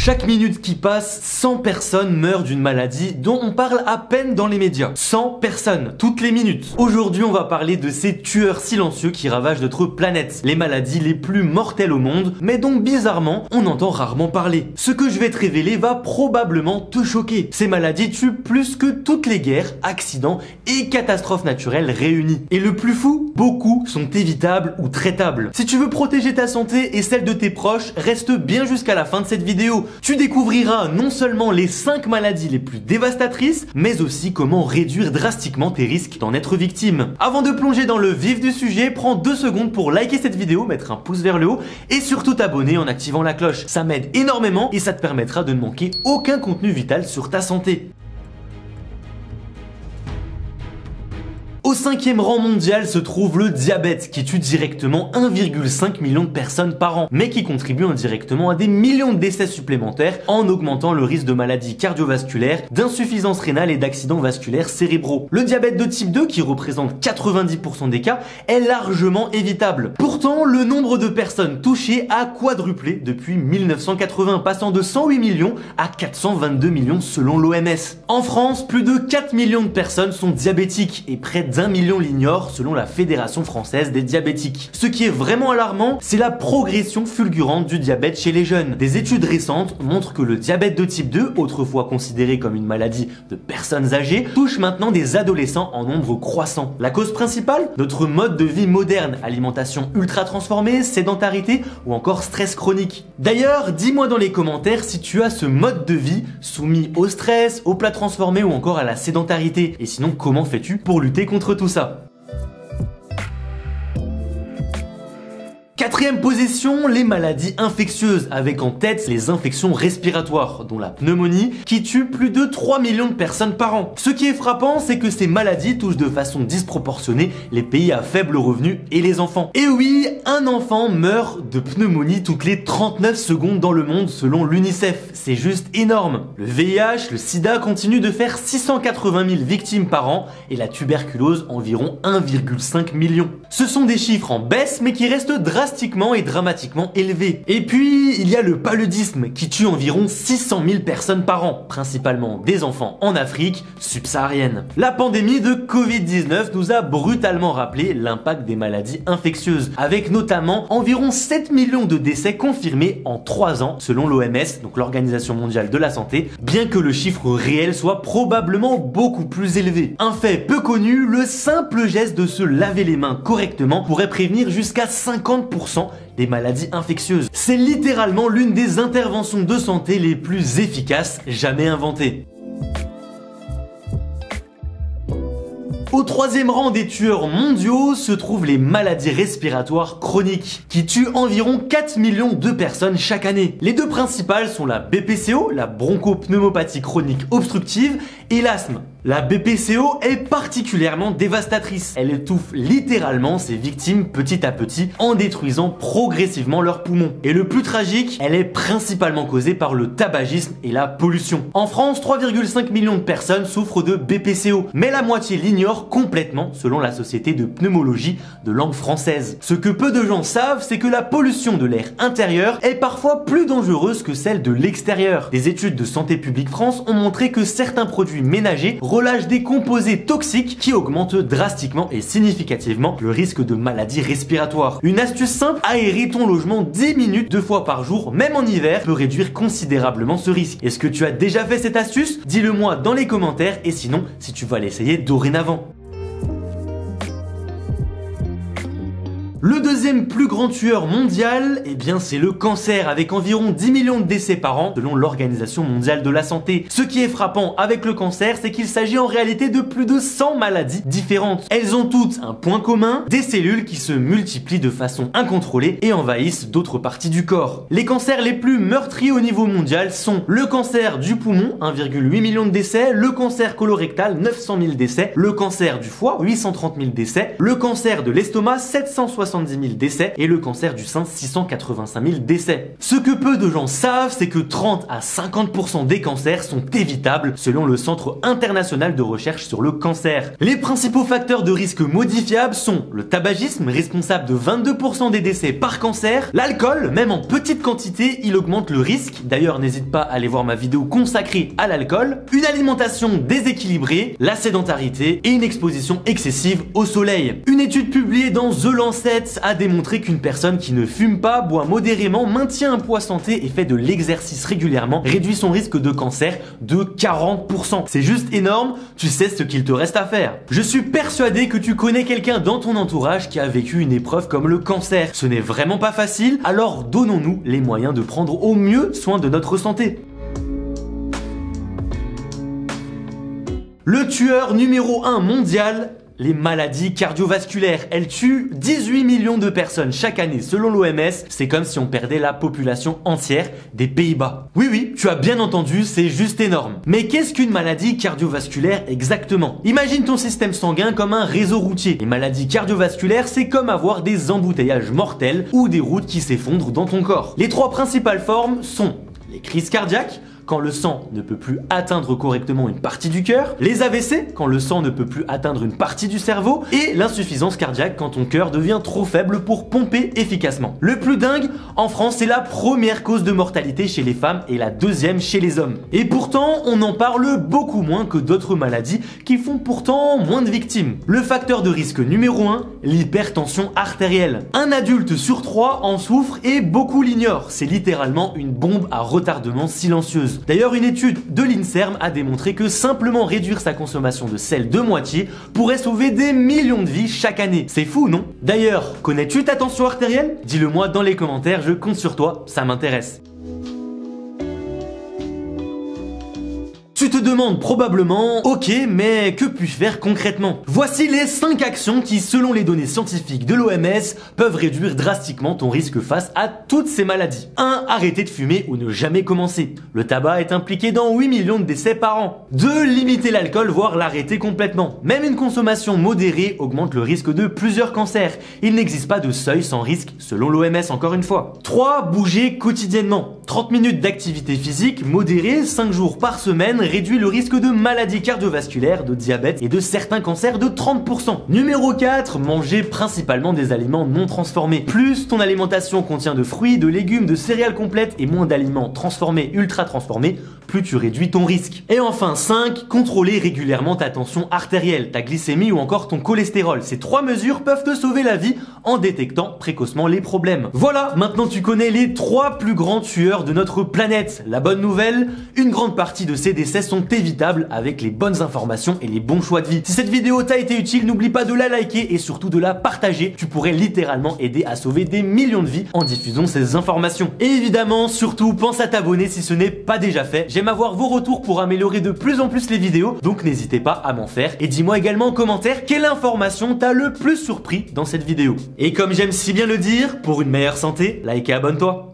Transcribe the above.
Chaque minute qui passe, 100 personnes meurent d'une maladie dont on parle à peine dans les médias. 100 personnes, toutes les minutes. Aujourd'hui, on va parler de ces tueurs silencieux qui ravagent notre planète. Les maladies les plus mortelles au monde, mais dont bizarrement, on entend rarement parler. Ce que je vais te révéler va probablement te choquer. Ces maladies tuent plus que toutes les guerres, accidents et catastrophes naturelles réunies. Et le plus fou, beaucoup sont évitables ou traitables. Si tu veux protéger ta santé et celle de tes proches, reste bien jusqu'à la fin de cette vidéo. Tu découvriras non seulement les 5 maladies les plus dévastatrices, mais aussi comment réduire drastiquement tes risques d'en être victime. Avant de plonger dans le vif du sujet, prends 2 secondes pour liker cette vidéo, mettre un pouce vers le haut et surtout t'abonner en activant la cloche. Ça m'aide énormément et ça te permettra de ne manquer aucun contenu vital sur ta santé. Au 5e rang mondial se trouve le diabète qui tue directement 1,5 million de personnes par an, mais qui contribue indirectement à des millions de décès supplémentaires en augmentant le risque de maladies cardiovasculaires, d'insuffisance rénale et d'accidents vasculaires cérébraux. Le diabète de type 2, qui représente 90% des cas, est largement évitable. Pourtant, le nombre de personnes touchées a quadruplé depuis 1980, passant de 108 millions à 422 millions selon l'OMS. En France, plus de 4 millions de personnes sont diabétiques et près d'1 million l'ignorent selon la Fédération française des diabétiques. Ce qui est vraiment alarmant, c'est la progression fulgurante du diabète chez les jeunes. Des études récentes montrent que le diabète de type 2, autrefois considéré comme une maladie de personnes âgées, touche maintenant des adolescents en nombre croissant. La cause principale? Notre mode de vie moderne, alimentation ultra transformée, sédentarité ou encore stress chronique. D'ailleurs, dis-moi dans les commentaires si tu as ce mode de vie soumis au stress, aux plats transformés ou encore à la sédentarité. Et sinon, comment fais-tu pour lutter contre tout ça? 4e position, les maladies infectieuses, avec en tête les infections respiratoires, dont la pneumonie, qui tue plus de 3 millions de personnes par an. Ce qui est frappant, c'est que ces maladies touchent de façon disproportionnée les pays à faible revenu et les enfants. Et oui, un enfant meurt de pneumonie toutes les 39 secondes dans le monde selon l'UNICEF. C'est juste énorme. Le VIH, le sida continuent de faire 680 000 victimes par an et la tuberculose environ 1,5 million. Ce sont des chiffres en baisse mais qui restent drastiquement et dramatiquement élevé. Et puis, il y a le paludisme qui tue environ 600 000 personnes par an, principalement des enfants en Afrique subsaharienne. La pandémie de Covid-19 nous a brutalement rappelé l'impact des maladies infectieuses, avec notamment environ 7 millions de décès confirmés en 3 ans, selon l'OMS, donc l'Organisation mondiale de la santé, bien que le chiffre réel soit probablement beaucoup plus élevé. Un fait peu connu, le simple geste de se laver les mains correctement pourrait prévenir jusqu'à 50% des maladies infectieuses. C'est littéralement l'une des interventions de santé les plus efficaces jamais inventées. Au 3e rang des tueurs mondiaux se trouvent les maladies respiratoires chroniques, qui tuent environ 4 millions de personnes chaque année. Les 2 principales sont la BPCO, la bronchopneumopathie chronique obstructive, et l'asthme. La BPCO est particulièrement dévastatrice. Elle étouffe littéralement ses victimes petit à petit en détruisant progressivement leurs poumons. Et le plus tragique, elle est principalement causée par le tabagisme et la pollution. En France, 3,5 millions de personnes souffrent de BPCO, mais la moitié l'ignore complètement selon la Société de pneumologie de langue française. Ce que peu de gens savent, c'est que la pollution de l'air intérieur est parfois plus dangereuse que celle de l'extérieur. Des études de Santé publique France ont montré que certains produits ménagers relâchent des composés toxiques qui augmentent drastiquement et significativement le risque de maladies respiratoires. Une astuce simple, aérer ton logement 10 minutes 2 fois par jour, même en hiver, peut réduire considérablement ce risque. Est-ce que tu as déjà fait cette astuce? Dis-le moi dans les commentaires et sinon, si tu vas l'essayer dorénavant. Le 2e plus grand tueur mondial, eh bien c'est le cancer, avec environ 10 millions de décès par an selon l'Organisation mondiale de la santé. Ce qui est frappant avec le cancer, c'est qu'il s'agit en réalité de plus de 100 maladies différentes. Elles ont toutes un point commun, des cellules qui se multiplient de façon incontrôlée et envahissent d'autres parties du corps. Les cancers les plus meurtriers au niveau mondial sont le cancer du poumon, 1,8 million de décès, le cancer colorectal, 900 000 décès, le cancer du foie, 830 000 décès, le cancer de l'estomac, 770 000 décès et le cancer du sein 685 000 décès. Ce que peu de gens savent, c'est que 30 à 50% des cancers sont évitables selon le Centre international de recherche sur le cancer. Les principaux facteurs de risque modifiables sont le tabagisme, responsable de 22% des décès par cancer, l'alcool, même en petite quantité, il augmente le risque, d'ailleurs n'hésite pas à aller voir ma vidéo consacrée à l'alcool, une alimentation déséquilibrée, la sédentarité et une exposition excessive au soleil. Une étude publiée dans The Lancet a démontré qu'une personne qui ne fume pas, boit modérément, maintient un poids santé et fait de l'exercice régulièrement réduit son risque de cancer de 40%. C'est juste énorme, tu sais ce qu'il te reste à faire. Je suis persuadé que tu connais quelqu'un dans ton entourage qui a vécu une épreuve comme le cancer. Ce n'est vraiment pas facile, alors donnons-nous les moyens de prendre au mieux soin de notre santé. Le tueur numéro 1 mondial, les maladies cardiovasculaires. Elles tuent 18 millions de personnes chaque année selon l'OMS. C'est comme si on perdait la population entière des Pays-Bas. Oui, tu as bien entendu, c'est juste énorme. Mais qu'est-ce qu'une maladie cardiovasculaire exactement? Imagine ton système sanguin comme un réseau routier. Les maladies cardiovasculaires, c'est comme avoir des embouteillages mortels ou des routes qui s'effondrent dans ton corps. Les trois principales formes sont les crises cardiaques, quand le sang ne peut plus atteindre correctement une partie du cœur, les AVC, quand le sang ne peut plus atteindre une partie du cerveau, et l'insuffisance cardiaque quand ton cœur devient trop faible pour pomper efficacement. Le plus dingue, en France, c'est la première cause de mortalité chez les femmes et la deuxième chez les hommes. Et pourtant, on en parle beaucoup moins que d'autres maladies qui font pourtant moins de victimes. Le facteur de risque numéro 1, l'hypertension artérielle. Un adulte sur 3 en souffre et beaucoup l'ignorent. C'est littéralement une bombe à retardement silencieuse. D'ailleurs, une étude de l'INSERM a démontré que simplement réduire sa consommation de sel de moitié pourrait sauver des millions de vies chaque année. C'est fou, non? D'ailleurs, connais-tu ta tension artérielle? Dis-le moi dans les commentaires, je compte sur toi, ça m'intéresse. Tu te demandes probablement, ok, mais que puis-je faire concrètement? Voici les 5 actions qui, selon les données scientifiques de l'OMS, peuvent réduire drastiquement ton risque face à toutes ces maladies. 1. Arrêter de fumer ou ne jamais commencer. Le tabac est impliqué dans 8 millions de décès par an. 2. Limiter l'alcool, voire l'arrêter complètement. Même une consommation modérée augmente le risque de plusieurs cancers. Il n'existe pas de seuil sans risque, selon l'OMS encore une fois. 3. Bouger quotidiennement. 30 minutes d'activité physique modérée, 5 jours par semaine, réduit le risque de maladies cardiovasculaires, de diabète et de certains cancers de 30%. Numéro 4, manger principalement des aliments non transformés. Plus ton alimentation contient de fruits, de légumes, de céréales complètes et moins d'aliments transformés, ultra transformés, plus tu réduis ton risque. Et enfin 5, contrôler régulièrement ta tension artérielle, ta glycémie ou encore ton cholestérol. Ces 3 mesures peuvent te sauver la vie en détectant précocement les problèmes. Voilà, maintenant tu connais les 3 plus grands tueurs de notre planète. La bonne nouvelle, une grande partie de ces décès sont évitables avec les bonnes informations et les bons choix de vie. Si cette vidéo t'a été utile, n'oublie pas de la liker et surtout de la partager. Tu pourrais littéralement aider à sauver des millions de vies en diffusant ces informations. Et évidemment, surtout, pense à t'abonner si ce n'est pas déjà fait. J'aime avoir vos retours pour améliorer de plus en plus les vidéos, donc n'hésitez pas à m'en faire. Et dis-moi également en commentaire quelle information t'a le plus surpris dans cette vidéo. Et comme j'aime si bien le dire, pour une meilleure santé, like et abonne-toi.